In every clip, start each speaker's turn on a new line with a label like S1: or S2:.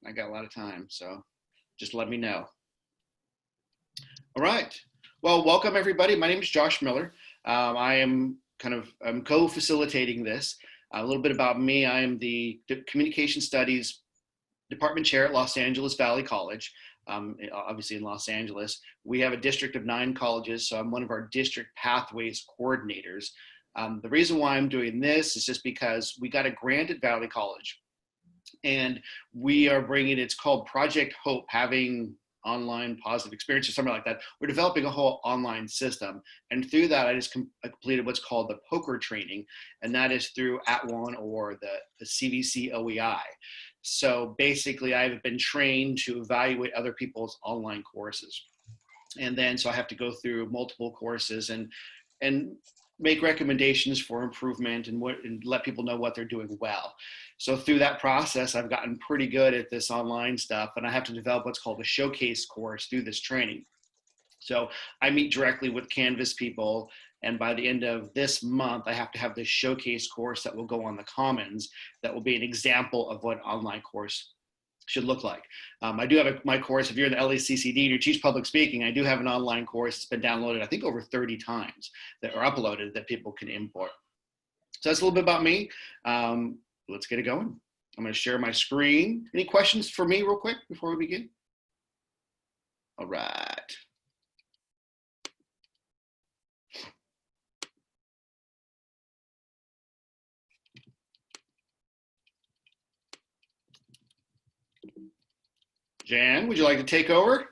S1: I got a lot of time, so just let me know. All right. Well, welcome everybody. My name is Josh Miller. I'm co-facilitating this. A little bit about me. I am the Communication Studies Department Chair at Los Angeles Valley College, obviously in Los Angeles. We have a district of 9 colleges, so I'm one of our district pathways coordinators. The reason why I'm doing this is just because we got a grant at Valley College, and we are bringing, it's called Project Hope, having online positive experience or something like that. We're developing a whole online system. And through that, I just completed what's called the POKER training. And that is through @ONE or the CVC OEI. So basically I've been trained to evaluate other people's online courses. And then, so I have to go through multiple courses and make recommendations for improvement and let people know what they're doing well. So through that process, I've gotten pretty good at this online stuff, and I have to develop what's called a showcase course through this training. So I meet directly with Canvas people, and by the end of this month, I have to have this showcase course that will go on the Commons that will be an example of what an online course should look like. I do have my course, if you're in the LACCD and you teach public speaking, I do have an online course. It's been downloaded, I think, over 30 times that are uploaded that people can import. So that's a little bit about me. Let's get it going. I'm going to share my screen. Any questions for me real quick before we begin? All right. Jan, would you like to take over?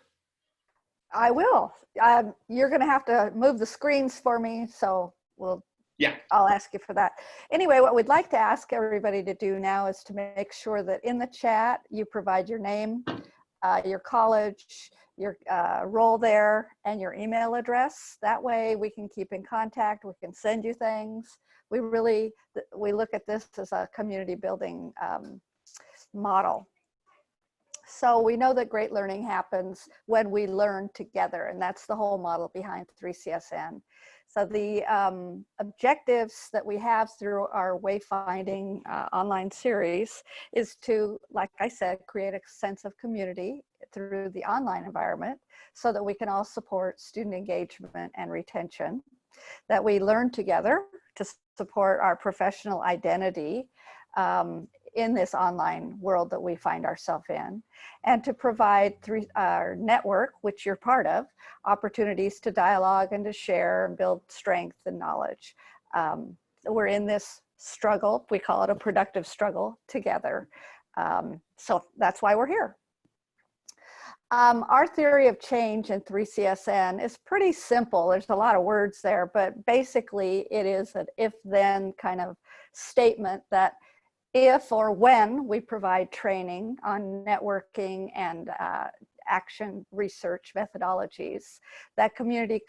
S2: I will. You're going to have to move the screens for me, so I'll ask you for that. Anyway, what we'd like to ask everybody to do now is to make sure that in the chat you provide your name, your college, your role there, and your email address. That way we can keep in contact, we can send you things. We look at this as a community building model. So we know that great learning happens when we learn together, and that's the whole model behind 3CSN. So the objectives that we have through our Wayfinding online series is to, like I said, create a sense of community through the online environment so that we can all support student engagement and retention, that we learn together to support our professional identity in this online world that we find ourselves in, and to provide our network, which you're part of, opportunities to dialogue and to share and build strength and knowledge. We're in this struggle, we call it a productive struggle together. So that's why we're here. Our theory of change in 3CSN is pretty simple. There's a lot of words there, but basically it is an if-then kind of statement that if or when we provide training on networking and action research methodologies, that community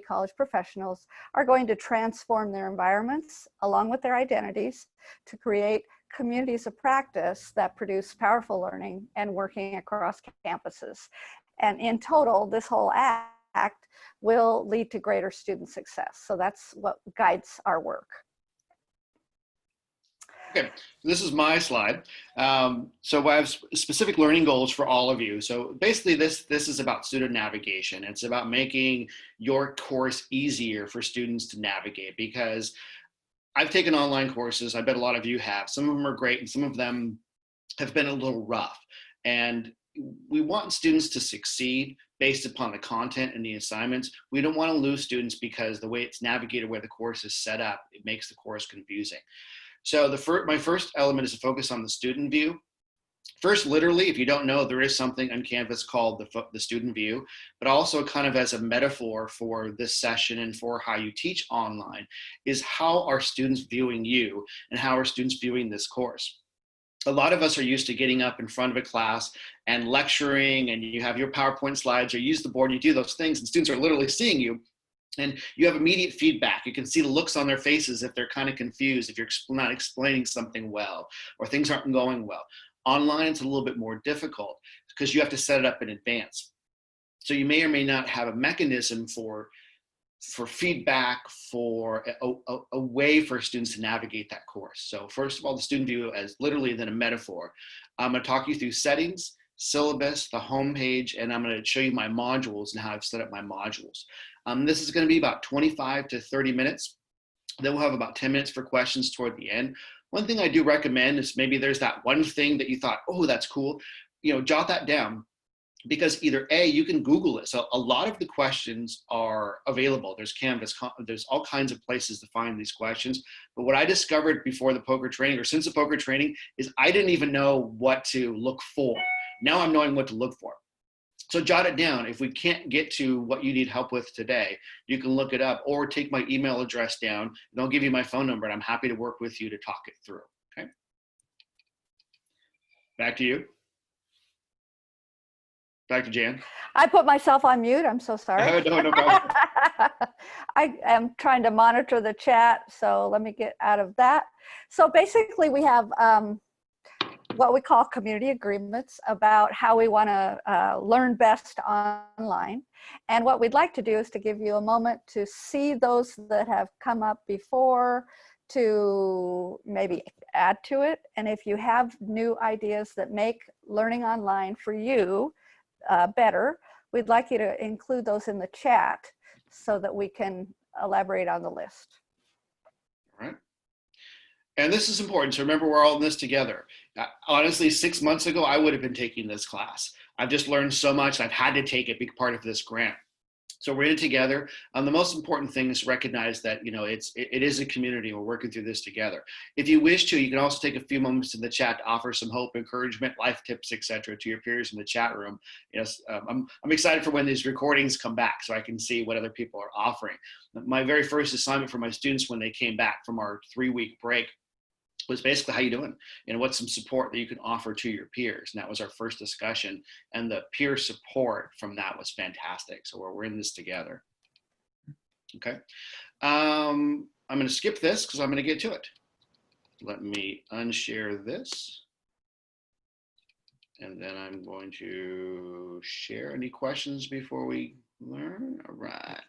S2: college professionals are going to transform their environments along with their identities to create communities of practice that produce powerful learning and working across campuses. And in total, this whole act will lead to greater student success. So that's what guides our work.
S1: Okay, this is my slide. So I have specific learning goals for all of you. So basically this is about student navigation. It's about making your course easier for students to navigate, because I've taken online courses. I bet a lot of you have. Some of them are great and some of them have been a little rough. And we want students to succeed based upon the content and the assignments. We don't want to lose students because the way it's navigated, where the course is set up, it makes the course confusing. So my first element is to focus on the student view. First, literally, if you don't know, there is something on Canvas called the student view, but also kind of as a metaphor for this session and for how you teach online, is how are students viewing you and how are students viewing this course? A lot of us are used to getting up in front of a class and lecturing, and you have your PowerPoint slides or use the board, you do those things, and students are literally seeing you. And you have immediate feedback. You can see the looks on their faces if they're kind of confused, if you're not explaining something well, or things aren't going well. Online, it's a little bit more difficult because you have to set it up in advance. So you may or may not have a mechanism for for feedback, for a way for students to navigate that course. So first of all, the student view as literally then a metaphor. I'm going to talk you through settings, syllabus, the homepage, and I'm going to show you my modules and how I've set up my modules. This is going to be about 25 to 30 minutes. Then we'll have about 10 minutes for questions toward the end. One thing I do recommend is maybe there's that one thing that you thought, oh, that's cool. Jot that down. Because either A, you can Google it. So a lot of the questions are available. There's Canvas, there's all kinds of places to find these questions. But what I discovered before the poker training or since the poker training is I didn't even know what to look for. Now I'm knowing what to look for. So jot it down. If we can't get to what you need help with today, you can look it up or take my email address down and I'll give you my phone number and I'm happy to work with you to talk it through, okay? Back to you. Back to Jan.
S2: I put myself on mute. I'm so sorry.
S1: No problem.
S2: I am trying to monitor the chat, so let me get out of that. So basically we have what we call community agreements about how we want to learn best online. And what we'd like to do is to give you a moment to see those that have come up before, to maybe add to it. And if you have new ideas that make learning online for you better, we'd like you to include those in the chat so that we can elaborate on the list.
S1: All right. And this is important. So remember, we're all in this together. Honestly, 6 months ago, I would have been taking this class. I've just learned so much. I've had to take it, be part of this grant. So we're in it together. The most important thing is to recognize that it is a community. We're working through this together. If you wish to, you can also take a few moments in the chat to offer some hope, encouragement, life tips, etc., to your peers in the chat room. I'm excited for when these recordings come back so I can see what other people are offering. My very first assignment for my students when they came back from our 3-week break was basically how you doing and what's some support that you can offer to your peers. And that was our first discussion. And the peer support from that was fantastic. So we're in this together. Okay. I'm going to skip this because I'm going to get to it. Let me unshare this. And then I'm going to share any questions before we learn. All right.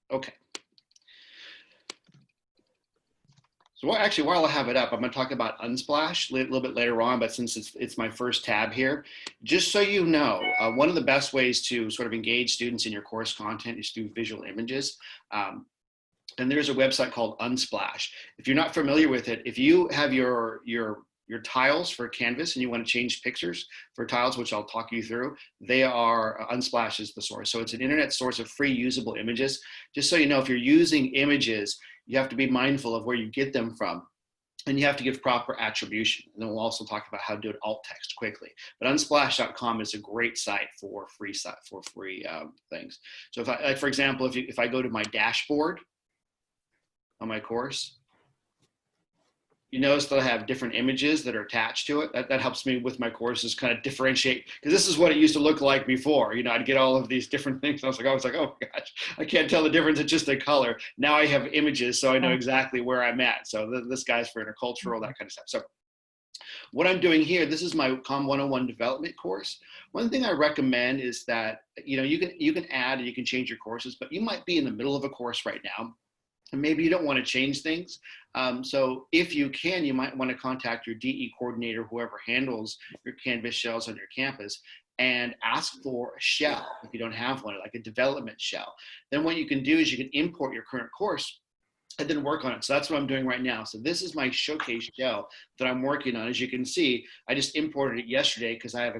S1: Okay. So actually, while I have it up, I'm going to talk about Unsplash a little bit later on, but since it's my first tab here, just so you know, one of the best ways to sort of engage students in your course content is through visual images. And there's a website called Unsplash. If you're not familiar with it, if you have your tiles for Canvas and you want to change pictures for tiles, which I'll talk you through, they are, Unsplash is the source. So it's an internet source of free usable images. Just so you know, if you're using images, you have to be mindful of where you get them from. And you have to give proper attribution. And then we'll also talk about how to do an alt text quickly. But unsplash.com is a great site for free things. So if I, for example, if I go to my dashboard on my course, you notice that I have different images that are attached to it. That helps me with my courses kind of differentiate, because this is what it used to look like before. I'd get all of these different things. I was like, oh gosh, I can't tell the difference. It's just a color. Now I have images, so I know exactly where I'm at. So this guy's for intercultural, that kind of stuff. So what I'm doing here, this is my COM 101 development course. One thing I recommend is that, you can add and you can change your courses, but you might be in the middle of a course right now. And maybe you don't want to change things. So if you can, you might want to contact your DE coordinator, whoever handles your Canvas shells on your campus, and ask for a shell if you don't have one, like a development shell. Then what you can do is you can import your current course and then work on it. So that's what I'm doing right now. So this is my showcase shell that I'm working on. As you can see, I just imported it yesterday because I have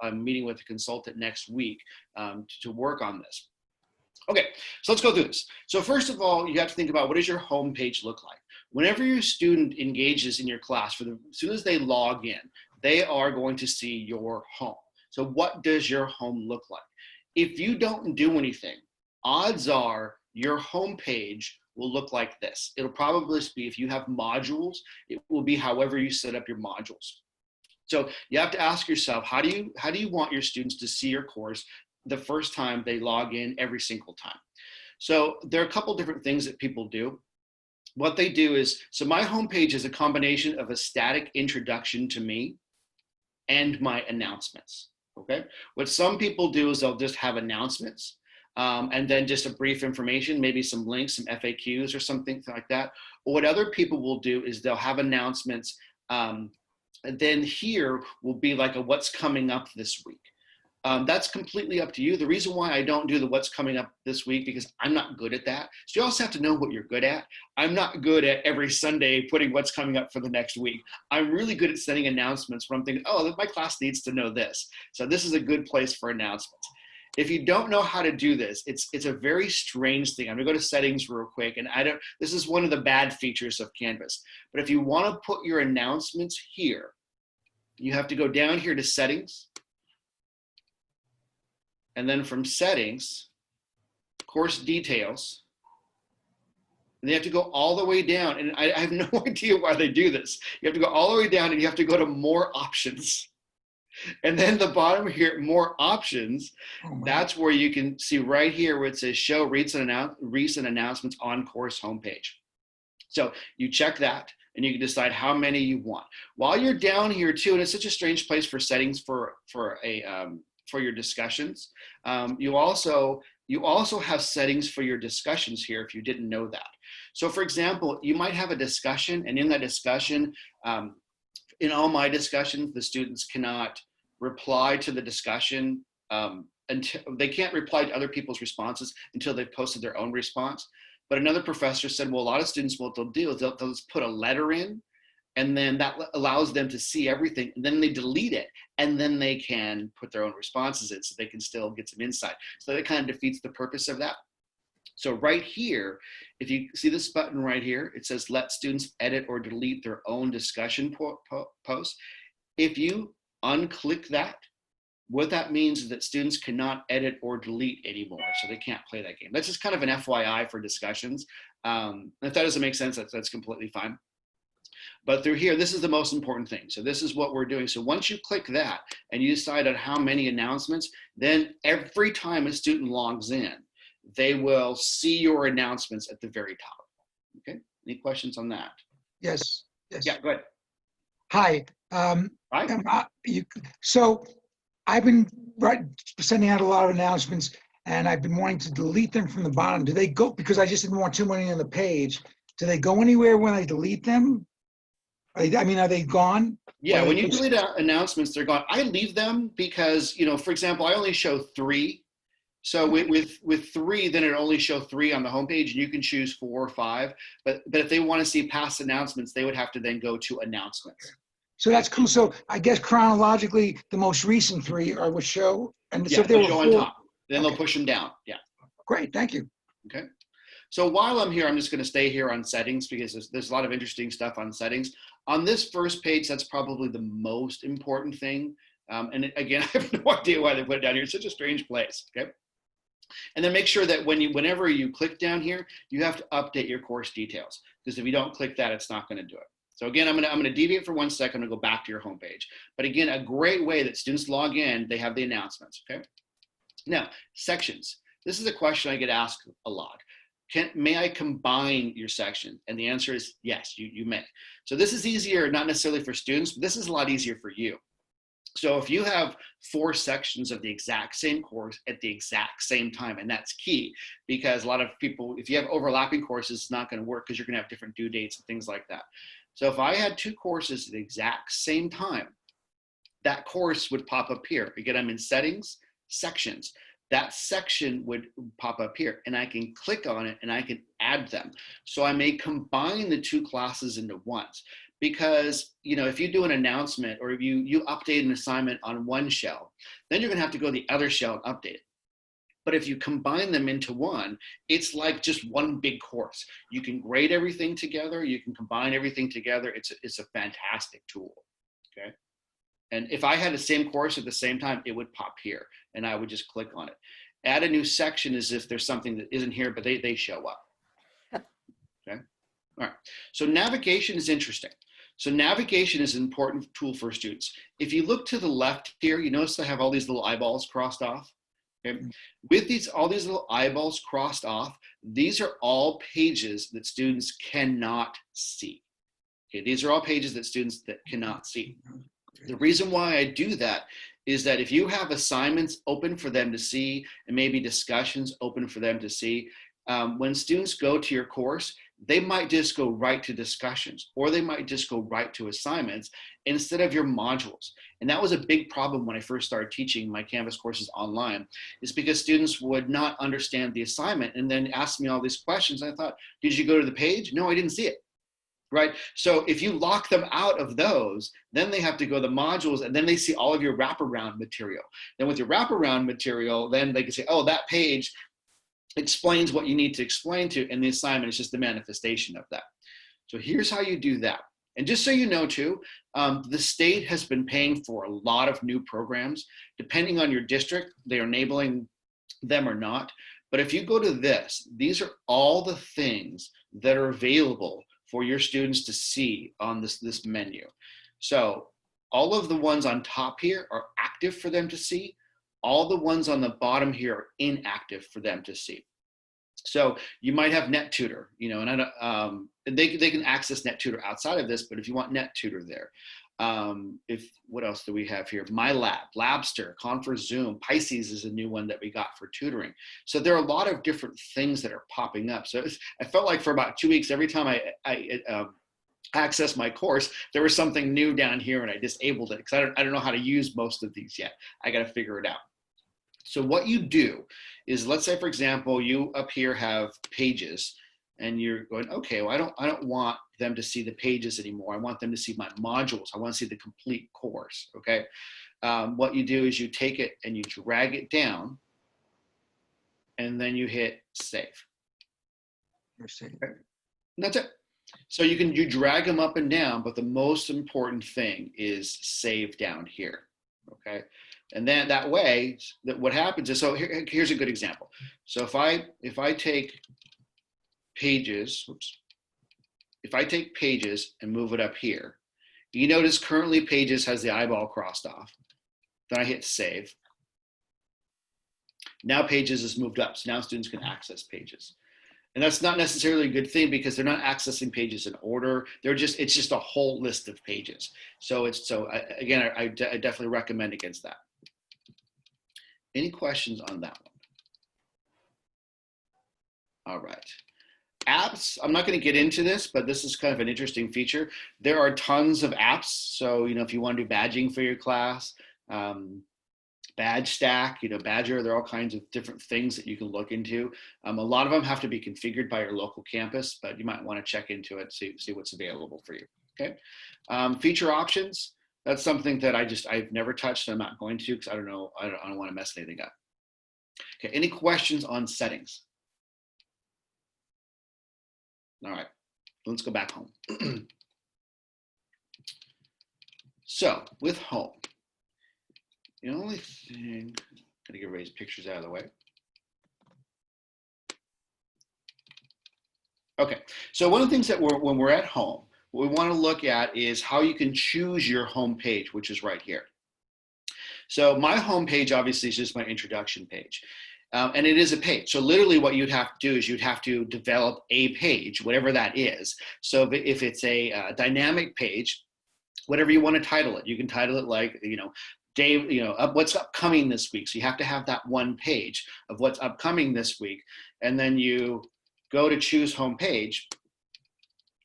S1: a meeting with a consultant next week to work on this. Okay, so let's go through this. So first of all, you have to think about, what does your home page look like? Whenever your student engages in your class, as soon as they log in, they are going to see your home. So what does your home look like? If you don't do anything, odds are your home page will look like this. It'll probably be, if you have modules, it will be however you set up your modules. So you have to ask yourself, how do you want your students to see your course the first time they log in every single time? So there are a couple different things that people do. what they do is, so my homepage is a combination of a static introduction to me and my announcements, okay? What some people do is they'll just have announcements and then just a brief information, maybe some links, some FAQs or something like that. Or what other people will do is they'll have announcements and then here will be like a what's coming up this week. That's completely up to you. The reason why I don't do the what's coming up this week, because I'm not good at that. So you also have to know what you're good at. I'm not good at every Sunday putting what's coming up for the next week. I'm really good at sending announcements where I'm thinking, oh, my class needs to know this. So this is a good place for announcements. If you don't know how to do this, it's a very strange thing. I'm gonna go to settings real quick, and this is one of the bad features of Canvas. But if you wanna put your announcements here, you have to go down here to settings, and then from settings, course details, and you have to go all the way down. And I have no idea why they do this. You have to go all the way down and you have to go to more options. And then the bottom here, more options, that's where you can see right here where it says show recent announcements on course homepage. So you check that and you can decide how many you want. While you're down here too, and it's such a strange place for settings for your discussions. You also have settings for your discussions here if you didn't know that. So for example, you might have a discussion, and in that discussion, in all my discussions, the students cannot reply to the discussion until they can't reply to other people's responses until they've posted their own response. But another professor said, well, a lot of students, what they'll do is they'll just put a letter in, and then that allows them to see everything, and then they delete it, and then they can put their own responses in so they can still get some insight. So that kind of defeats the purpose of that. So right here, if you see this button right here, it says let students edit or delete their own discussion posts. If you unclick that, what that means is that students cannot edit or delete anymore, so they can't play that game. That's just kind of an FYI for discussions. If that doesn't make sense, that's completely fine. But through here, this is the most important thing. So this is what we're doing. So once you click that and you decide on how many announcements, then every time a student logs in, they will see your announcements at the very top. Okay, any questions on that?
S3: Yes, yes.
S1: Yeah, go ahead.
S3: Hi.
S1: Hi.
S3: So I've been sending out a lot of announcements, and I've been wanting to delete them from the bottom. Do they go, because I just didn't want too many on the page, do they go anywhere when I delete them? Are they gone?
S1: Yeah, when you delete announcements, they're gone. I leave them because, for example, I only show 3. So with 3, then it only show 3 on the homepage, and you can choose 4 or 5. But if they want to see past announcements, they would have to then go to announcements.
S3: So that's cool. So I guess chronologically, the most recent 3 are what show, and so
S1: yeah,
S3: if they were
S1: show
S3: 4,
S1: on top. Then they'll push them down. Yeah.
S3: Great, thank you.
S1: Okay. So while I'm here, I'm just going to stay here on settings because there's a lot of interesting stuff on settings. On this first page, that's probably the most important thing. And again, I have no idea why they put it down here. It's such a strange place. Okay. And then make sure that whenever you click down here, you have to update your course details, because if you don't click that, it's not going to do it. So again, I'm going to deviate for 1 second. I'm going to go back to your homepage. But again, a great way that students log in, they have the announcements. Okay. Now, sections. This is a question I get asked a lot. May I combine your section? And the answer is yes, you may. So this is easier, not necessarily for students, but this is a lot easier for you. So if you have 4 sections of the exact same course at the exact same time, and that's key, because a lot of people, if you have overlapping courses, it's not going to work because you're going to have different due dates and things like that. So if I had 2 courses at the exact same time, that course would pop up here. Again, I'm in settings, sections. That section would pop up here, and I can click on it and I can add them. So I may combine the 2 classes into ones, because if you do an announcement or if you update an assignment on one shell, then you're going to have to go to the other shell and update it. But if you combine them into one, it's like just one big course. You can grade everything together. You can combine everything together. It's a fantastic tool. Okay. And if I had the same course at the same time, it would pop here and I would just click on it. Add a new section as if there's something that isn't here, but they show up. Okay. All right. So navigation is interesting. So navigation is an important tool for students. If you look to the left here, you notice I have all these little eyeballs crossed off. Okay? With all these little eyeballs crossed off, these are all pages that students cannot see. Okay, these are all pages that students that cannot see. The reason why I do that is that if you have assignments open for them to see and maybe discussions open for them to see, when students go to your course, they might just go right to discussions, or they might just go right to assignments instead of your modules. And that was a big problem when I first started teaching my Canvas courses online, is because students would not understand the assignment and then ask me all these questions. And I thought, did you go to the page? No, I didn't see it. Right? So if you lock them out of those, then they have to go to the modules, and then they see all of your wraparound material. Then with your wraparound material, then they can say, oh, that page explains what you need to explain to, and the assignment is just the manifestation of that. So here's how you do that. And just so you know too, the state has been paying for a lot of new programs. Depending on your district, they're enabling them or not. But if you go to this, these are all the things that are available for your students to see on this menu. So all of the ones on top here are active for them to see. All the ones on the bottom here are inactive for them to see. So you might have NetTutor, you know, and they can access NetTutor outside of this, but if you want NetTutor there, what else do we have here? MyLab, Labster, Confer Zoom, Pisces is a new one that we got for tutoring. So there are a lot of different things that are popping up. So I felt like for about 2 weeks, every time I accessed my course, there was something new down here, and I disabled it because I don't know how to use most of these yet. I got to figure it out. So what you do is, let's say, for example, you up here have pages, and you're going, okay, well, I don't want them to see the pages anymore. I want them to see my modules. I want to see the complete course, okay? What you do is you take it and you drag it down, and then you hit save. Okay. And that's it. So you drag them up and down, but the most important thing is save down here, okay? And then that way, what happens is, so here's a good example. So if I take pages, if I take pages and move it up here, you notice currently pages has the eyeball crossed off. Then I hit save. Now pages is moved up, so now students can access pages. And that's not necessarily a good thing because they're not accessing pages in order. It's just a whole list of pages. So again, I definitely recommend against that. Any questions on that one? All right. Apps, I'm not going to get into this, but this is kind of an interesting feature. There are tons of apps. So, you know, if you want to do badging for your class, Badge Stack, you know, Badger, there are all kinds of different things that you can look into. A lot of them have to be configured by your local campus, but you might want to check into it, see what's available for you, okay? Feature options, that's something that I've never touched, and I'm not going to because I don't want to mess anything up. Okay, any questions on settings? All right, let's go back home. So with home, the only thing, gotta get Ray's pictures out of the way. Okay, so one of the things that when we're at home, what we want to look at is how you can choose your home page, which is right here. So my home page obviously is just my introduction page. And it is a page. So literally what you'd have to do is you'd have to develop a page, whatever that is. So if it's a dynamic page, whatever you want to title it, you can title it like, you know, Dave, you know, what's upcoming this week. So you have to have that one page of what's upcoming this week. And then you go to choose home page.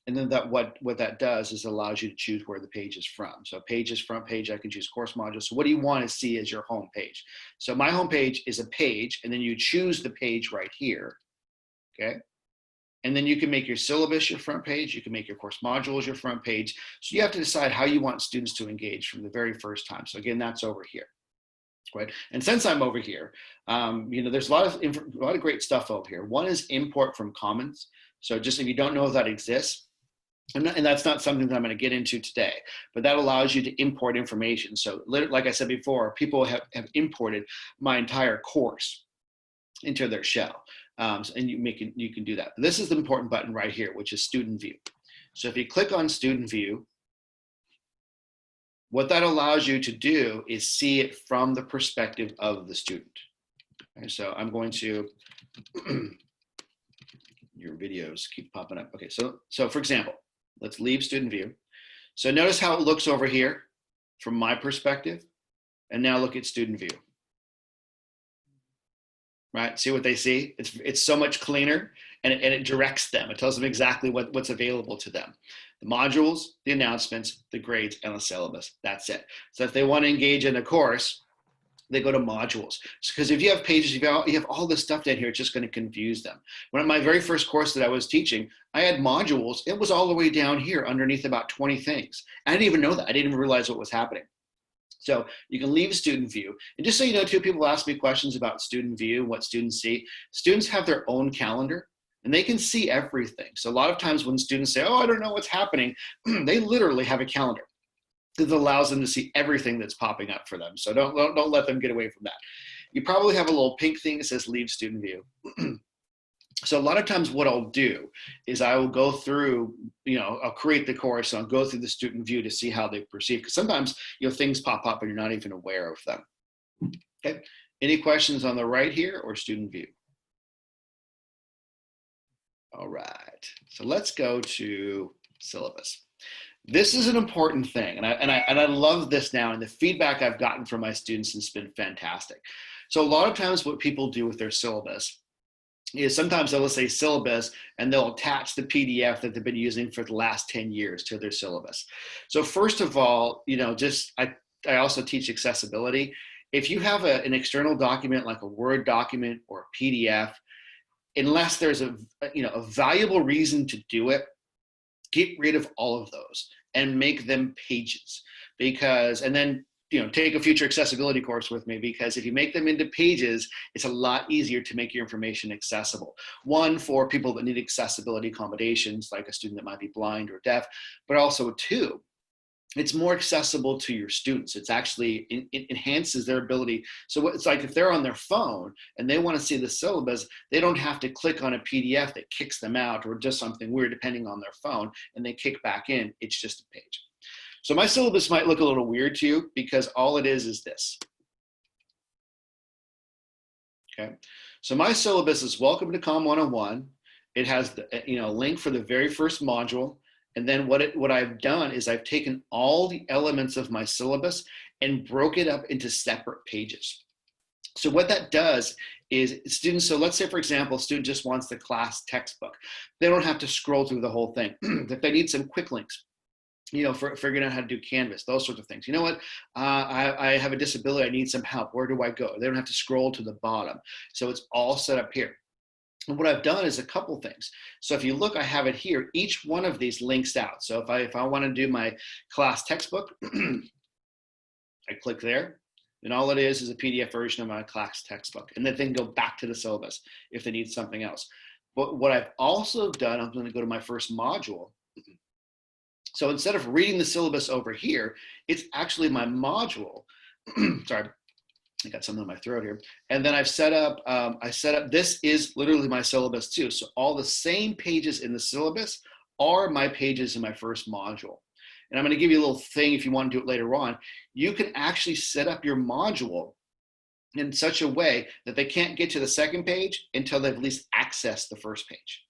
S1: And then what that does is allows you to choose where the page is from. So page is front page, I can choose course module. So what do you want to see as your home page? So my home page is a page, and then you choose the page right here, okay? And then you can make your syllabus your front page, you can make your course modules your front page. So you have to decide how you want students to engage from the very first time. So again, that's over here, right? And since I'm over here, you know, there's a lot of great stuff over here. One is import from Commons. So just if you don't know if that exists, and that's not something that I'm going to get into today, but that allows you to import information. So like I said before, people have imported my entire course into their shell. And you can do that. This is the important button right here, which is Student View. So if you click on Student View, what that allows you to do is see it from the perspective of the student. Okay, so I'm going to, your videos keep popping up. Okay, so for example, let's leave student view. So notice how it looks over here from my perspective, and now look at student view. Right, see what they see? It's so much cleaner, and it directs them. It tells them exactly what's available to them. The modules, the announcements, the grades, and the syllabus. That's it. So if they want to engage in a course, they go to modules. Because if you have pages, you have all this stuff down here, it's just going to confuse them. When my very first course that I was teaching, I had modules. It was all the way down here underneath about 20 things. I didn't even know that. I didn't even realize what was happening. So you can leave student view. And just so you know, too, people ask me questions about student view, what students see. Students have their own calendar, and they can see everything. So a lot of times when students say, oh, I don't know what's happening, they literally have a calendar that allows them to see everything that's popping up for them. So don't let them get away from that. You probably have a little pink thing that says leave student view. So a lot of times what I'll do is I will go through, I'll create the course and I'll go through the student view to see how they perceive. Because sometimes, things pop up and you're not even aware of them. Okay. Any questions on the right here or student view? All right. So let's go to syllabus. This is an important thing, and I love this now, and the feedback I've gotten from my students has been fantastic. So a lot of times what people do with their syllabus is sometimes they'll say syllabus and they'll attach the PDF that they've been using for the last 10 years to their syllabus. So first of all, I also teach accessibility. If you have an external document like a Word document or a PDF, unless there's a valuable reason to do it, get rid of all of those and make them pages, and then take a future accessibility course with me, because if you make them into pages, it's a lot easier to make your information accessible. One, for people that need accessibility accommodations, like a student that might be blind or deaf, but also two, it's more accessible to your students. It's actually, it enhances their ability. So it's like if they're on their phone and they want to see the syllabus, they don't have to click on a PDF that kicks them out or does something weird depending on their phone, and they kick back in. It's just a page. So my syllabus might look a little weird to you because all it is this. Okay, so my syllabus is Welcome to COM 101. It has the link for the very first module. And then what I've done is I've taken all the elements of my syllabus and broke it up into separate pages. So what that does is students, so let's say, for example, a student just wants the class textbook. They don't have to scroll through the whole thing. If they need some quick links, for figuring out how to do Canvas, those sorts of things. You know what? I have a disability. I need some help. Where do I go? They don't have to scroll to the bottom. So it's all set up here. And what I've done is a couple things. So if you look, I have it here. Each one of these links out. So if I want to do my class textbook, I click there. And all it is a PDF version of my class textbook. And then they can go back to the syllabus if they need something else. But what I've also done, I'm going to go to my first module. So instead of reading the syllabus over here, it's actually my module. Sorry, I got something in my throat here. And then I've set up, this is literally my syllabus too. So all the same pages in the syllabus are my pages in my first module. And I'm going to give you a little thing if you want to do it later on. You can actually set up your module in such a way that they can't get to the second page until they've at least accessed the first page.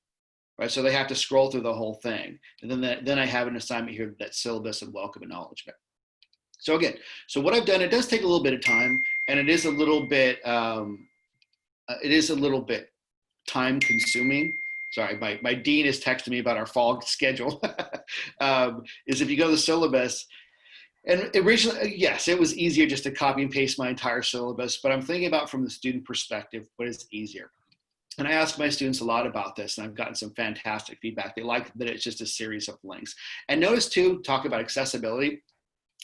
S1: Right, so they have to scroll through the whole thing. And then I have an assignment here, that syllabus and welcome acknowledgement. So again, so what I've done, it does take a little bit of time, and it is a little bit time consuming. Sorry, my dean is texting me about our fall schedule. Is if you go to the syllabus, and originally, yes, it was easier just to copy and paste my entire syllabus, but I'm thinking about from the student perspective, what is easier? And I ask my students a lot about this, and I've gotten some fantastic feedback. They like that it's just a series of links. And notice too, talk about accessibility.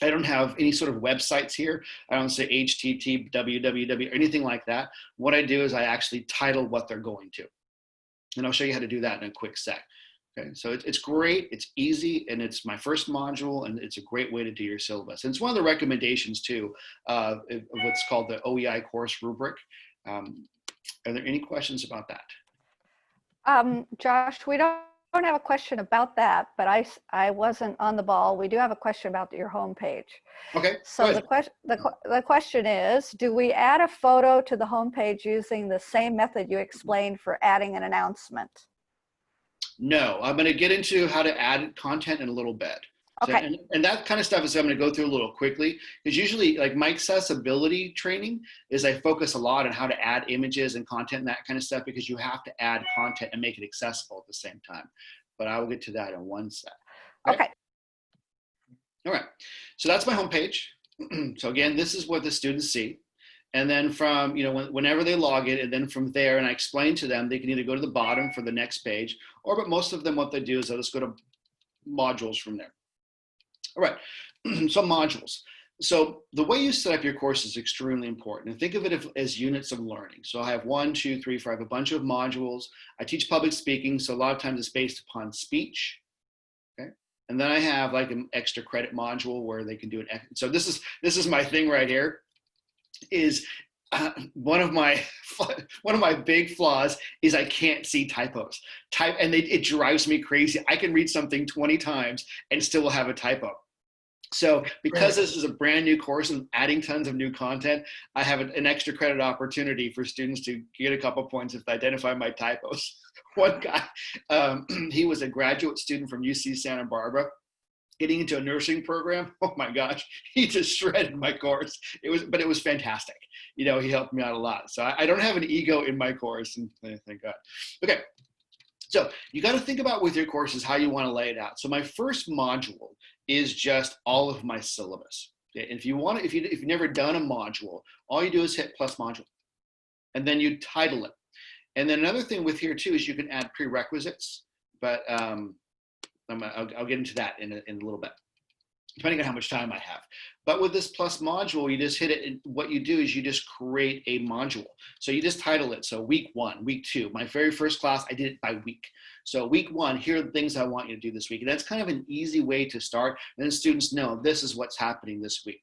S1: I don't have any sort of websites here. I don't say HTTP, www, or anything like that. What I do is I actually title what they're going to. And I'll show you how to do that in a quick sec. Okay, so it's great, it's easy, and it's my first module, and it's a great way to do your syllabus. And it's one of the recommendations too of what's called the OEI course rubric. Are there any questions about that?
S2: Josh, we don't don't have a question about that, but I wasn't on the ball. We do have a question about your homepage.
S1: Okay.
S2: So the question is, do we add a photo to the homepage using the same method you explained for adding an announcement?
S1: No, I'm going to get into how to add content in a little bit. So,
S2: Okay.
S1: and that kind of stuff is I'm going to go through a little quickly, because usually like my accessibility training is I focus a lot on how to add images and content and that kind of stuff, because you have to add content and make it accessible at the same time. But I will get to that in one sec.
S2: Okay.
S1: All right. So that's my homepage. So again, this is what the students see. And then from, whenever they log in, and then from there, and I explain to them, they can either go to the bottom for the next page, but most of them, what they do is they'll just go to modules from there. All right, so modules. So the way you set up your course is extremely important. And think of it as units of learning. So I have 1, 2, 3, 4, I have a bunch of modules. I teach public speaking, so a lot of times it's based upon speech. Okay. And then I have like an extra credit module where they can do so this is my thing right here, is one of my big flaws is I can't see typos. It drives me crazy. I can read something 20 times and still will have a typo. So because this is a brand new course and adding tons of new content, I have an extra credit opportunity for students to get a couple points if they identify my typos. One guy, he was a graduate student from UC Santa Barbara, getting into a nursing program. Oh my gosh, he just shredded my course. It was fantastic. He helped me out a lot. So I don't have an ego in my course, and thank God. Okay, so you got to think about with your courses how you want to lay it out. So my first module is just all of my syllabus. Okay? And if you've never done a module, all you do is hit plus module, and then you title it. And then another thing with here too is you can add prerequisites, but I'll get into that in a little bit, depending on how much time I have. But with this plus module, you just hit it, and what you do is you just create a module. So you just title it. So week 1, week 2, my very first class, I did it by week. So week 1, here are the things I want you to do this week. And that's kind of an easy way to start. And then students know this is what's happening this week.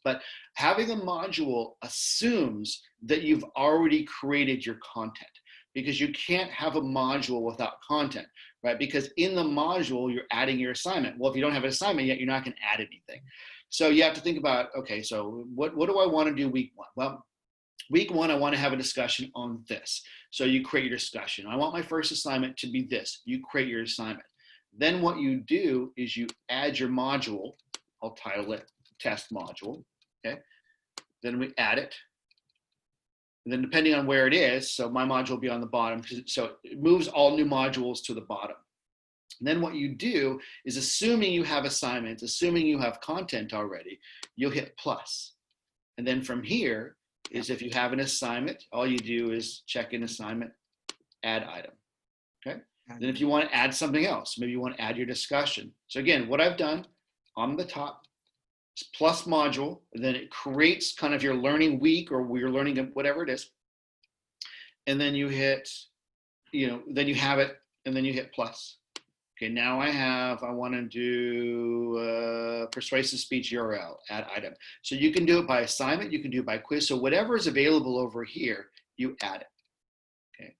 S1: But having a module assumes that you've already created your content, because you can't have a module without content, right? Because in the module, you're adding your assignment. Well, if you don't have an assignment yet, you're not going to add anything. So you have to think about, okay, so what do I want to do week 1? Well, week 1, I want to have a discussion on this. So you create your discussion. I want my first assignment to be this. You create your assignment. Then what you do is you add your module. I'll title it test module, okay? Then we add it. And then depending on where it is, so my module will be on the bottom, so it moves all new modules to the bottom. And then what you do is, assuming you have assignments, assuming you have content already, you'll hit plus. And then from here is, if you have an assignment, all you do is check in assignment, add item, okay? Then if you want to add something else, maybe you want to add your discussion. So again, what I've done on the top, plus module, and then it creates kind of your learning week, or your learning whatever it is. And then you hit, then you have it, and then you hit plus. Okay, now I want to do persuasive speech URL, add item. So you can do it by assignment, you can do it by quiz. So whatever is available over here, you add it. Okay,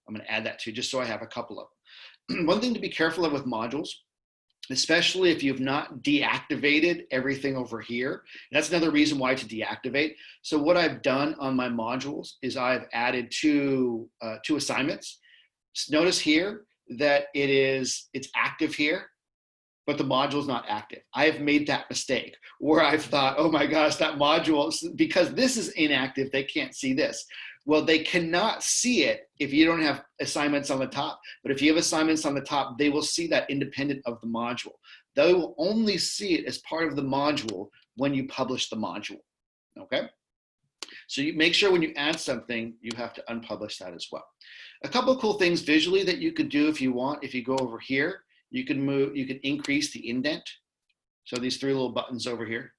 S1: I'm going to add that too, just so I have a couple of them. One thing to be careful of with modules, especially if you've not deactivated everything over here. That's another reason why to deactivate. So what I've done on my modules is I've added two assignments. Notice here that it's active here, but the module is not active. I have made that mistake where I've thought, oh my gosh, that module, because this is inactive, they can't see this. Well, they cannot see it if you don't have assignments on the top. But if you have assignments on the top, they will see that independent of the module. They will only see it as part of the module when you publish the module, okay? So you make sure when you add something, you have to unpublish that as well. A couple of cool things visually that you could do if you want. If you go over here, you can increase the indent. So these 3 little buttons over here.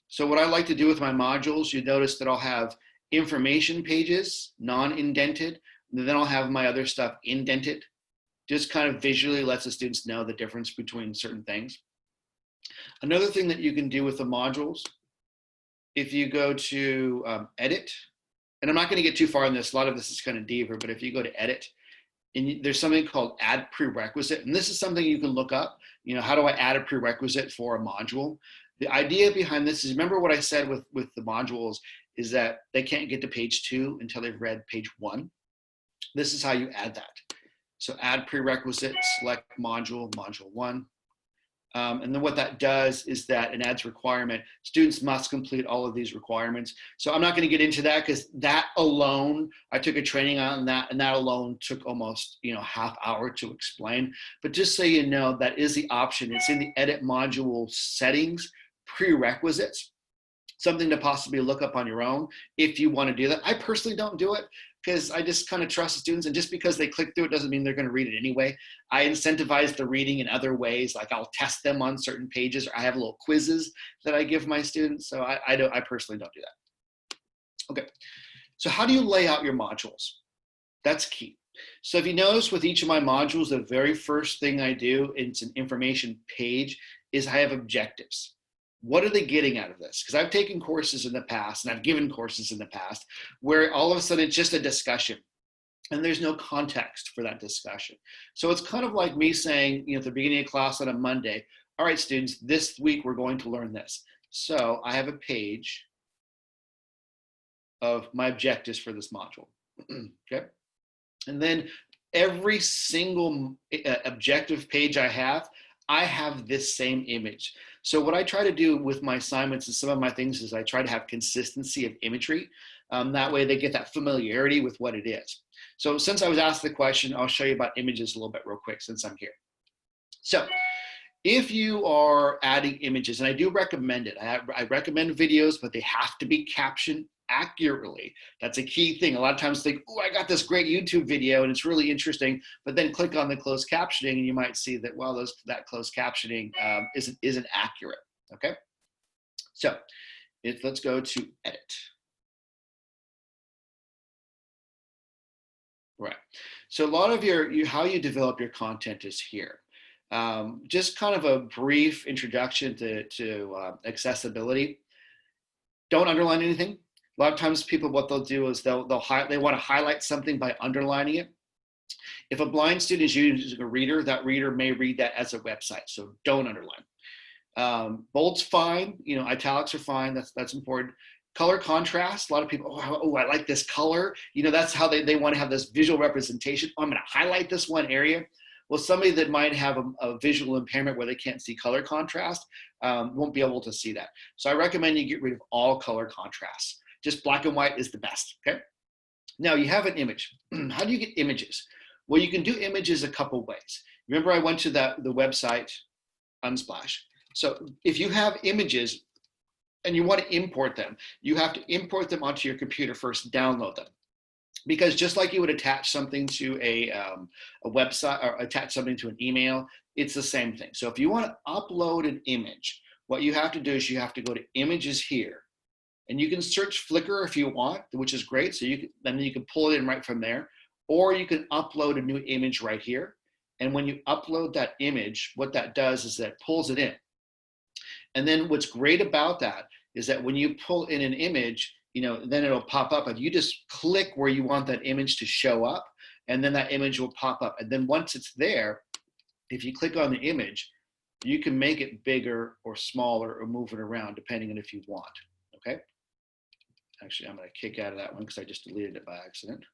S1: So what I like to do with my modules, you notice that I'll have information pages, non-indented, and then I'll have my other stuff indented. Just kind of visually lets the students know the difference between certain things. Another thing that you can do with the modules, if you go to edit, and I'm not going to get too far in this, a lot of this is kind of deeper, but if you go to edit, and there's something called add prerequisite. And this is something you can look up. How do I add a prerequisite for a module? The idea behind this is, remember what I said with the modules is that they can't get to page 2 until they've read page 1. This is how you add that. So add prerequisite, select module 1. And then what that does is that it adds requirement. Students must complete all of these requirements. So I'm not going to get into that because that alone, I took a training on that, and that alone took almost half hour to explain. But just so you know, that is the option. It's in the edit module settings, prerequisites, something to possibly look up on your own if you want to do that. I personally don't do it because I just kind of trust the students, and just because they click through it doesn't mean they're going to read it anyway. I incentivize the reading in other ways, like I'll test them on certain pages, or I have little quizzes that I give my students. So I personally don't do that. Okay, so how do you lay out your modules? That's key. So if you notice with each of my modules, the very first thing I do, it's an information page, is I have objectives. What are they getting out of this? Because I've taken courses in the past, and I've given courses in the past, where all of a sudden it's just a discussion, and there's no context for that discussion. So it's kind of like me saying, at the beginning of class on a Monday, all right, students, this week we're going to learn this. So I have a page of my objectives for this module, okay? And then every single objective page I have this same image. So what I try to do with my assignments and some of my things is I try to have consistency of imagery. That way they get that familiarity with what it is. So since I was asked the question, I'll show you about images a little bit real quick since I'm here. So if you are adding images, and I do recommend it, I recommend videos, but they have to be captioned accurately. That's a key thing. A lot of times think, oh, I got this great YouTube video and it's really interesting, but then click on the closed captioning and you might see that, well, that closed captioning isn't accurate, okay? So let's go to edit. Right. So a lot of how you develop your content is here. Just kind of a brief introduction to accessibility. Don't underline anything. A lot of times people, what they'll do is they want to highlight something by underlining it. If a blind student is using a reader, that reader may read that as a website, so don't underline. Bold's fine, italics are fine, that's important. Color contrast, a lot of people, oh, I like this color. That's how they want to have this visual representation. Oh, I'm going to highlight this one area. Well, somebody that might have a visual impairment where they can't see color contrast won't be able to see that. So I recommend you get rid of all color contrasts. Just black and white is the best, okay? Now you have an image. How do you get images? Well, you can do images a couple ways. Remember I went to the website, Unsplash. So if you have images and you want to import them, you have to import them onto your computer first, download them. Because just like you would attach something to a website or attach something to an email, it's the same thing. So if you want to upload an image, what you have to do is you have to go to images here. And you can search Flickr if you want, which is great. So then you can pull it in right from there. Or you can upload a new image right here. And when you upload that image, what that does is that pulls it in. And then what's great about that is that when you pull in an image, then it'll pop up and you just click where you want that image to show up, and then that image will pop up. And then once it's there, if you click on the image, you can make it bigger or smaller or move it around depending on if you want, okay? Actually, I'm going to kick out of that one because I just deleted it by accident.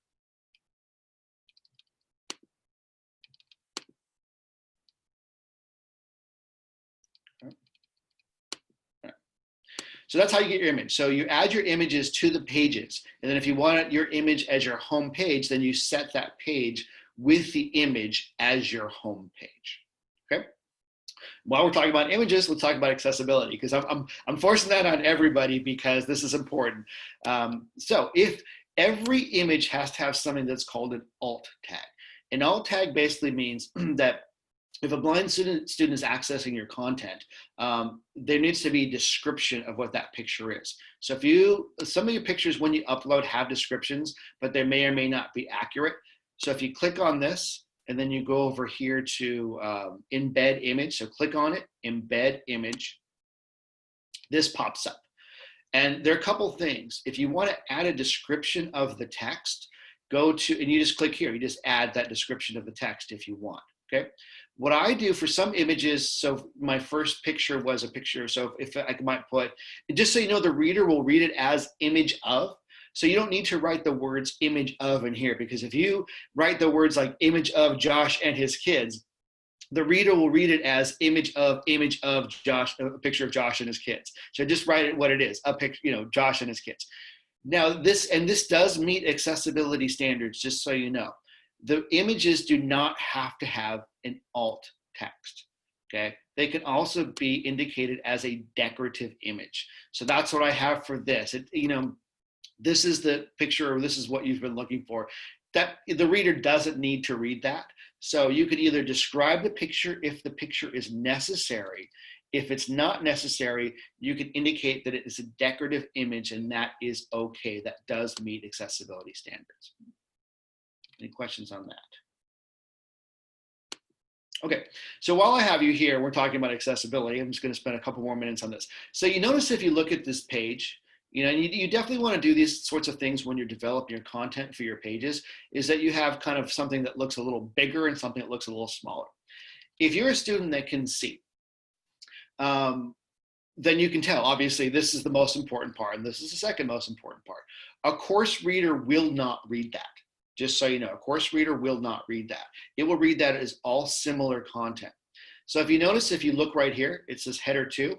S1: So that's how you get your image. So you add your images to the pages. And then if you want your image as your home page, then you set that page with the image as your home page, okay? While we're talking about images, let's talk about accessibility, because I'm forcing that on everybody because this is important. So if every image has to have something that's called an alt tag. An alt tag basically means that if a blind student is accessing your content, there needs to be a description of what that picture is. So some of your pictures when you upload have descriptions, but they may or may not be accurate. So if you click on this and then you go over here to embed image, so click on it, embed image, this pops up. And there are a couple things. If you want to add a description of the text, go to, and you just click here. You just add that description of the text if you want, okay? What I do for some images, so my first picture was a picture, so if I might put, just so you know, the reader will read it as image of, so you don't need to write the words image of in here, because if you write the words like image of Josh and his kids, the reader will read it as image of Josh, a picture of Josh and his kids. So just write it what it is, a picture, you know, Josh and his kids. Now this does meet accessibility standards, just so you know. The images do not have to have an alt text, okay? They can also be indicated as a decorative image. So that's what I have for this. You know, this is the picture, or this is what you've been looking for. That the reader doesn't need to read that. So you could either describe the picture if the picture is necessary. If it's not necessary, you can indicate that it is a decorative image, and that is okay. That does meet accessibility standards. Any questions on that? Okay, so while I have you here, we're talking about accessibility. I'm just going to spend a couple more minutes on this. So you notice if you look at this page, you know, you definitely want to do these sorts of things when you're developing your content for your pages, is that you have kind of something that looks a little bigger and something that looks a little smaller. If you're a student that can see, then you can tell, obviously, this is the most important part, and this is the second most important part. A course reader will not read that. Just so you know, a course reader will not read that. It will read that as all similar content. So if you notice, if you look right here, it says header 2.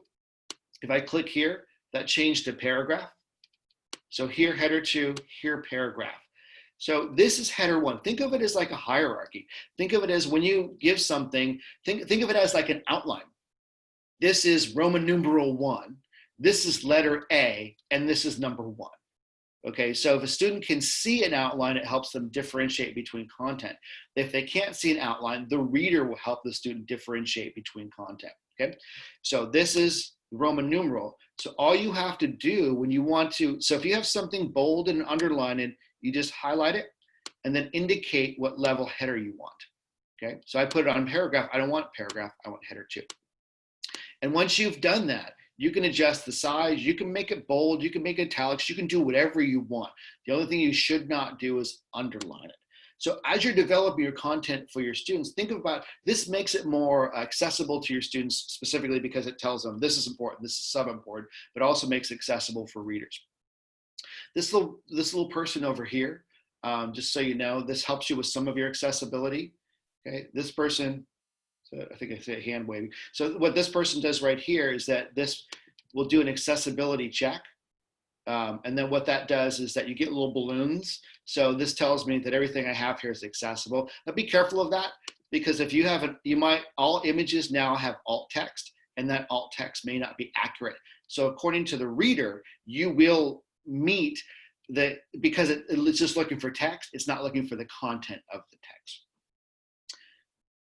S1: If I click here, that changed to paragraph. So here, header 2, here, paragraph. So this is header 1. Think of it as like a hierarchy. Think of it as when you give something, think of it as like an outline. This is Roman numeral 1. This is letter A, and this is number 1. Okay, so if a student can see an outline, it helps them differentiate between content. If they can't see an outline, the reader will help the student differentiate between content, okay? So this is Roman numeral. So all you have to do when you want to, so if you have something bold and underlined, you just highlight it and then indicate what level header you want, okay? So I put it on paragraph. I don't want paragraph, I want header 2. And once you've done that, you can adjust the size, you can make it bold, you can make it italics, you can do whatever you want. The only thing you should not do is underline it. So as you're developing your content for your students, think about, this makes it more accessible to your students, specifically because it tells them this is important, this is sub-important, but also makes it accessible for readers. This little person over here, just so you know, this helps you with some of your accessibility. Okay, this person, so I think I say hand waving. So what this person does right here is that this will do an accessibility check. And then what that does is that you get little balloons. So this tells me that everything I have here is accessible. Now be careful of that, because if you have, all images now have alt text, and that alt text may not be accurate. So according to the reader, you will meet because it's just looking for text, it's not looking for the content of the text.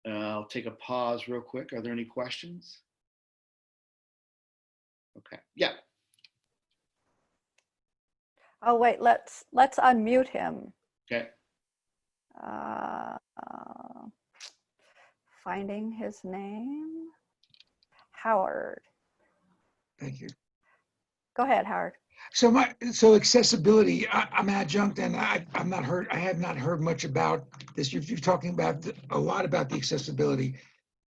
S1: I'll take a pause real quick. Are there any questions? Okay, yeah.
S2: Oh, wait, let's unmute him.
S1: Okay.
S2: Finding his name. Howard.
S3: Thank you.
S2: Go ahead, Howard.
S3: So accessibility, I'm adjunct, and I have not heard much about this. You're talking about a lot about the accessibility.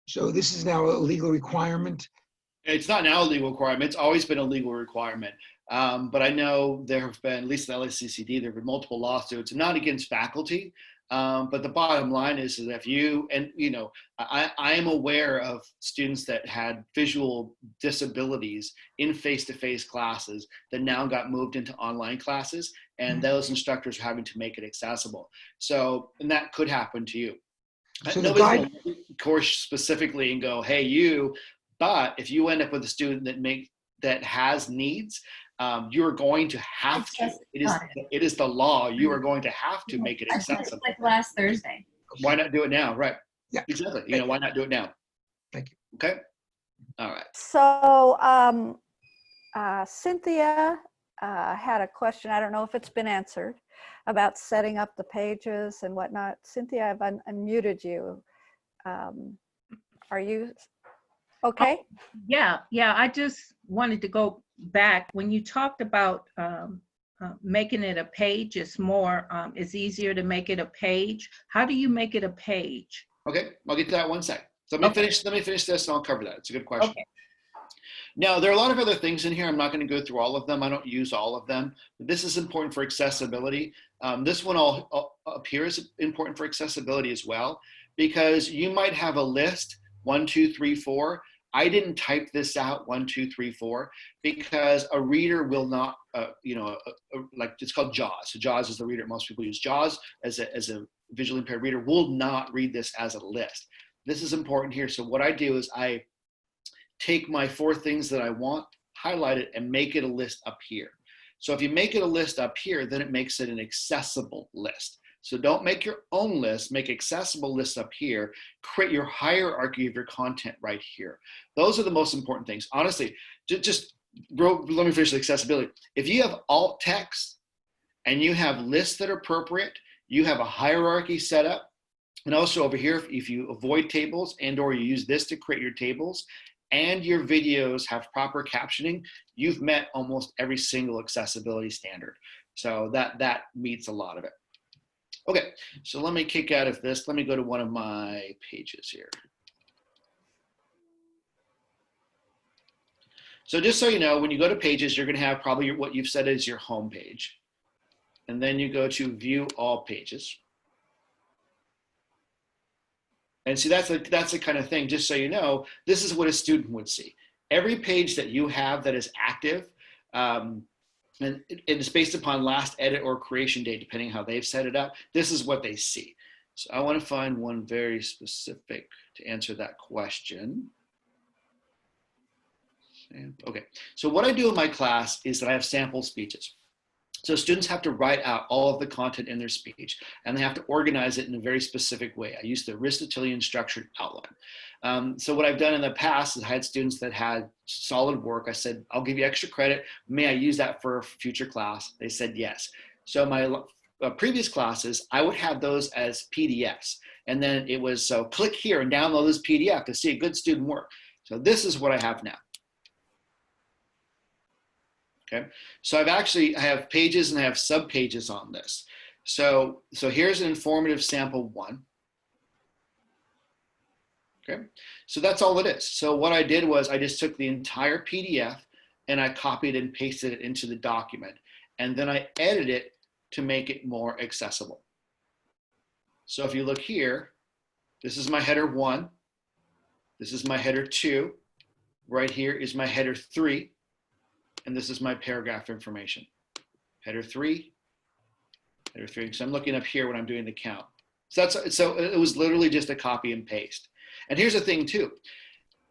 S3: So this is now a legal requirement.
S1: It's not now a legal requirement. It's always been a legal requirement. But I know there have been, at least in the LACCD, there have been multiple lawsuits, not against faculty. But the bottom line is that if you, and you know, I am aware of students that had visual disabilities in face-to-face classes that now got moved into online classes, and those instructors are having to make it accessible. So, and that could happen to you.
S3: So
S1: nobody's going to look at the course specifically and go, hey, you, but if you end up with a student that has needs, you're going to have to. It is the law. You are going to have to make it accessible.
S4: Like last Thursday.
S1: Why not do it now? Right.
S3: Yeah.
S1: Exactly. You know, why not do it now?
S3: Thank you.
S1: Okay. All right.
S2: So Cynthia had a question. I don't know if it's been answered about setting up the pages and whatnot. Cynthia, I've unmuted you. Are you okay?
S4: Yeah. I just wanted to go back when you talked about making it a page is more, it's easier to make it a page. How do you make it a page?
S1: Okay, I'll get to that one sec. So let me finish this and I'll cover that. It's a good question.
S4: Okay.
S1: Now, there are a lot of other things in here. I'm not going to go through all of them. I don't use all of them. But this is important for accessibility. This one all up here is important for accessibility as well, because you might have a list, 1, 2, 3, 4. I didn't type this out 1, 2, 3, 4 because a reader will not, like it's called JAWS. So JAWS is the reader. Most people use JAWS as a visually impaired reader will not read this as a list. This is important here. So what I do is I take my 4 things that I want, highlight it, and make it a list up here. So if you make it a list up here, then it makes it an accessible list. So don't make your own list, make accessible lists up here, create your hierarchy of your content right here. Those are the most important things. Honestly, just let me finish the accessibility. If you have alt text and you have lists that are appropriate, you have a hierarchy set up, and also over here, if you avoid tables and or you use this to create your tables, and your videos have proper captioning, you've met almost every single accessibility standard. So that meets a lot of it. Okay, so let me kick out of this. Let me go to one of my pages here. So just so you know, when you go to pages, you're gonna have probably what you've said is your home page. And then you go to view all pages. And see, that's the kind of thing, just so you know, this is what a student would see. Every page that you have that is active, and it's based upon last edit or creation date, depending how they've set it up, this is what they see. So I want to find one very specific to answer that question. Okay, so what I do in my class is that I have sample speeches. So students have to write out all of the content in their speech, and they have to organize it in a very specific way. I use the Aristotelian structured outline. So what I've done in the past is I had students that had solid work. I said, I'll give you extra credit. May I use that for a future class? They said yes. So my previous classes, I would have those as PDFs. And then it was, so click here and download this PDF to see a good student work. So this is what I have now. Okay, so I have pages and I have subpages on this. So here's an informative sample 1. Okay, so that's all it is. So what I did was I just took the entire PDF and I copied and pasted it into the document. And then I edited it to make it more accessible. So if you look here, this is my header 1. This is my header 2. Right here is my header 3. And this is my paragraph information. Header 3, header 3. So I'm looking up here when I'm doing the count. So it was literally just a copy and paste. And here's the thing too,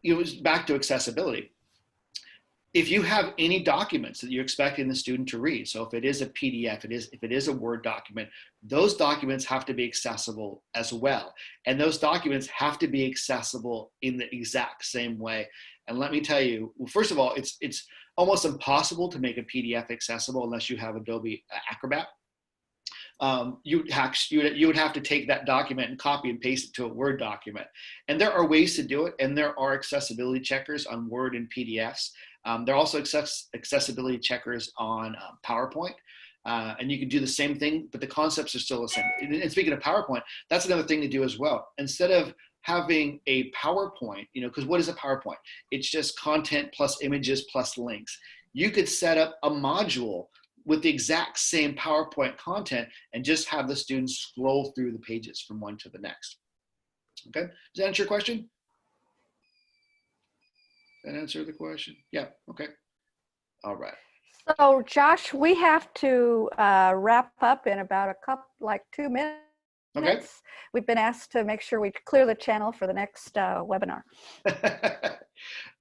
S1: it was back to accessibility. If you have any documents that you're expecting the student to read, so if it is a PDF, if it is a Word document, those documents have to be accessible as well. And those documents have to be accessible in the exact same way. And let me tell you, well, first of all, it's almost impossible to make a PDF accessible unless you have Adobe Acrobat. You would have to take that document and copy and paste it to a Word document. And there are ways to do it, and there are accessibility checkers on Word and PDFs. There are also accessibility checkers on PowerPoint. And you can do the same thing, but the concepts are still the same. And speaking of PowerPoint, that's another thing to do as well. Instead of having a PowerPoint, because what is a PowerPoint? It's just content plus images plus links. You could set up a module with the exact same PowerPoint content and just have the students scroll through the pages from one to the next. Okay, does that answer your question? Does that answer the question? Yeah, okay. All right.
S2: So Josh, we have to wrap up in about 2 minutes.
S1: Okay.
S2: We've been asked to make sure we clear the channel for the next webinar.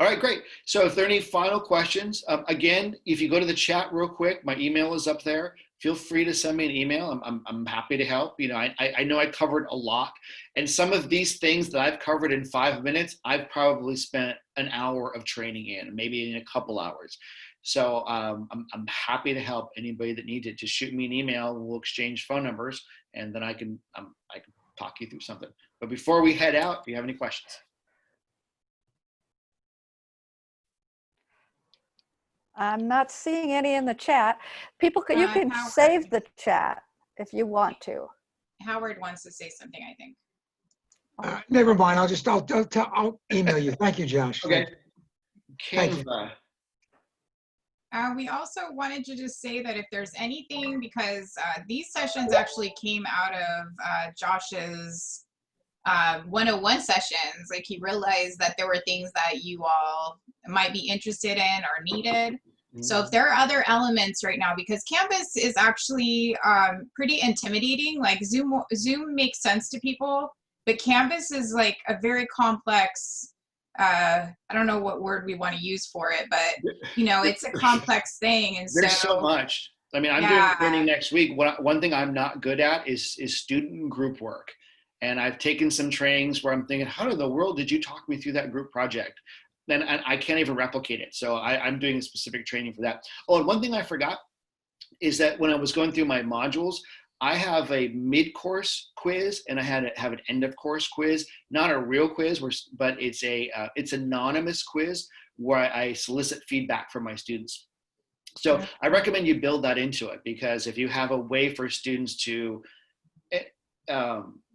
S1: All right, great. So if there are any final questions, again, if you go to the chat real quick, my email is up there. Feel free to send me an email. I'm happy to help. I know I covered a lot, and some of these things that I've covered in 5 minutes, I've probably spent an hour of training in, maybe in a couple hours. So I'm happy to help anybody that needs it. Just shoot me an email. We'll exchange phone numbers, and then I can talk you through something. But before we head out, do you have any questions?
S2: I'm not seeing any in the chat. People, you can
S5: Howard.
S2: save the chat if you want to.
S5: Howard wants to say something, I think.
S3: Never mind. I'll email you. Thank you, Josh.
S1: Okay.
S3: Thank you.
S1: Canva.
S5: We also wanted to just say that if there's anything, because these sessions actually came out of Josh's 101 sessions, like he realized that there were things that you all might be interested in or needed. So if there are other elements right now, because Canvas is actually pretty intimidating, like Zoom makes sense to people, but Canvas is like a very complex, I don't know what word we want to use for it, but you know, it's a complex thing. And
S1: There's so much. I mean, I'm doing training next week. One thing I'm not good at is student group work. And I've taken some trainings where I'm thinking, how in the world did you talk me through that group project? And I can't even replicate it. So I'm doing a specific training for that. Oh, and one thing I forgot is that when I was going through my modules, I have a mid-course quiz and I have an end-of-course quiz, not a real quiz, but it's anonymous quiz where I solicit feedback from my students. So I recommend you build that into it, because if you have a way for students to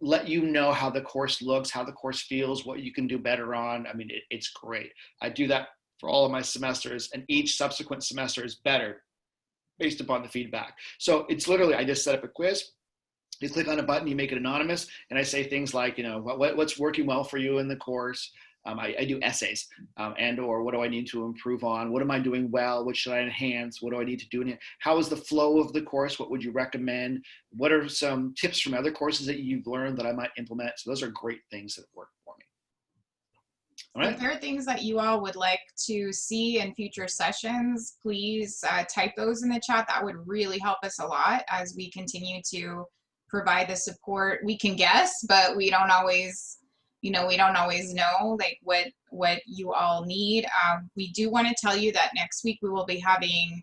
S1: let you know how the course looks, how the course feels, what you can do better on, I mean, it's great. I do that for all of my semesters, and each subsequent semester is better based upon the feedback. So it's literally, I just set up a quiz. You click on a button, you make it anonymous, and I say things like, you know, what's working well for you in the course. I do essays, or what do I need to improve on? What am I doing well? What should I enhance? What do I need to do in it? How is the flow of the course? What would you recommend? What are some tips from other courses that you've learned that I might implement? So those are great things that work for me. All right.
S5: If there are things that you all would like to see in future sessions, please type those in the chat. That would really help us a lot as we continue to provide the support. We can guess, but we don't always, you know, know like what you all need. We do want to tell you that next week we will be having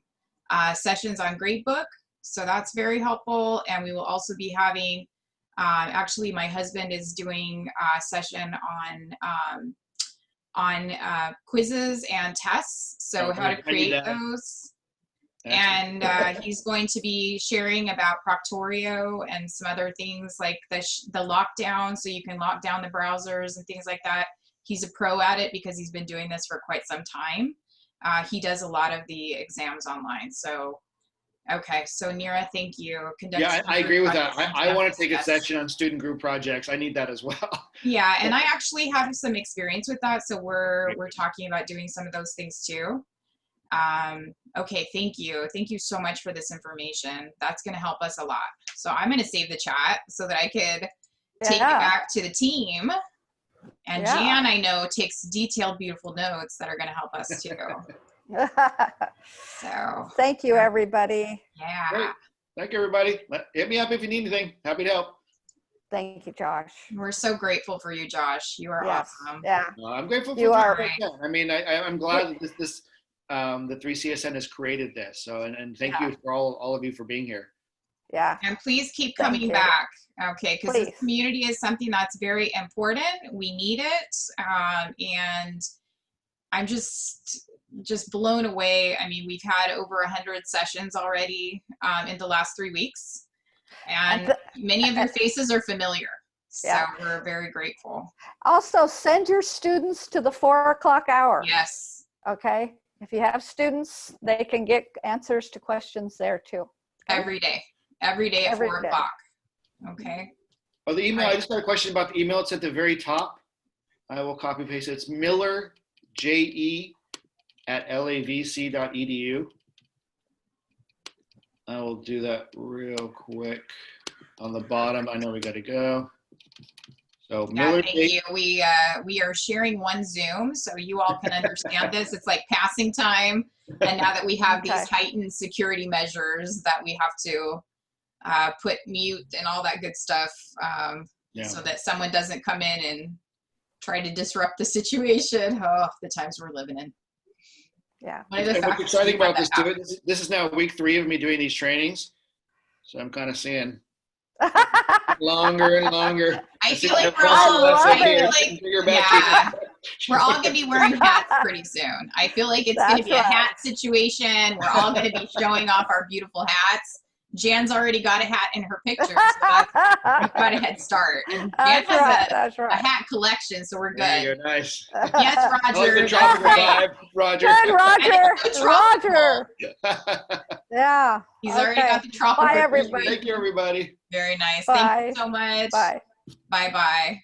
S5: sessions on Gradebook. So that's very helpful. And we will also be having, actually my husband is doing a session on quizzes and tests. So how to create those. And he's going to be sharing about Proctorio and some other things like the lockdown, so you can lock down the browsers and things like that. He's a pro at it because he's been doing this for quite some time. He does a lot of the exams online. So, okay, so Nira, thank you.
S1: Yeah, I agree with that. I want to take a session on student group projects. I need that as well.
S5: Yeah, and I actually have some experience with that, so we're talking about doing some of those things too. Okay, thank you. Thank you so much for this information. That's going to help us a lot. So I'm going to save the chat so that I could take it back to the team. And Jan, I know, takes detailed, beautiful notes that are going to help us too. So
S2: thank you, everybody.
S5: Yeah.
S1: Great. Thank you, everybody. Hit me up if you need anything. Happy to help.
S2: Thank you, Josh.
S5: We're so grateful for you, Josh. You are awesome.
S2: Yeah.
S1: I'm grateful for
S2: you. Are.
S1: I mean, I'm glad that the 3CSN has created this. So, and thank you for all of you for being here.
S2: Yeah.
S5: And please keep coming back. Okay. Because this community is something that's very important. We need it. And I'm just blown away. I mean, we've had over 100 sessions already in the last 3 weeks. And many of your faces are familiar. So we're very grateful.
S2: Also, send your students to the 4 o'clock hour.
S5: Yes.
S2: Okay. If you have students, they can get answers to questions there too. Okay?
S5: Every day at 4 o'clock. Okay.
S1: Oh, the email, I just got a question about the email. It's at the very top. I will copy and paste it. It's millerje@lavc.edu. I will do that real quick. On the bottom, I know we got to go. So Miller,
S5: thank you. We are sharing one Zoom, so you all can understand this. It's like passing time, and now that we have these heightened security measures that we have to put mute and all that good stuff, so that someone doesn't come in and try to disrupt the situation. Oh, the times we're living in.
S2: Yeah.
S1: What's exciting about this too, this is now week 3 of me doing these trainings, so I'm kind of seeing longer and longer.
S5: I feel like we're all, We're all going to be wearing hats pretty soon. I feel like it's going to be a hat situation. We're all going to be showing off our beautiful hats. Jan's already got a hat in her picture, so we've got a head start. And Jan has a hat collection, so we're good.
S1: There you go. Nice.
S5: Yes, Roger.
S1: I like the tropical vibe, Roger.
S2: Good, Roger. Yeah.
S5: He's already got the tropical.
S2: Bye, everybody.
S1: Thank you, everybody.
S5: Very nice.
S2: Bye.
S5: Thank you so much.
S2: Bye.
S5: Bye-bye.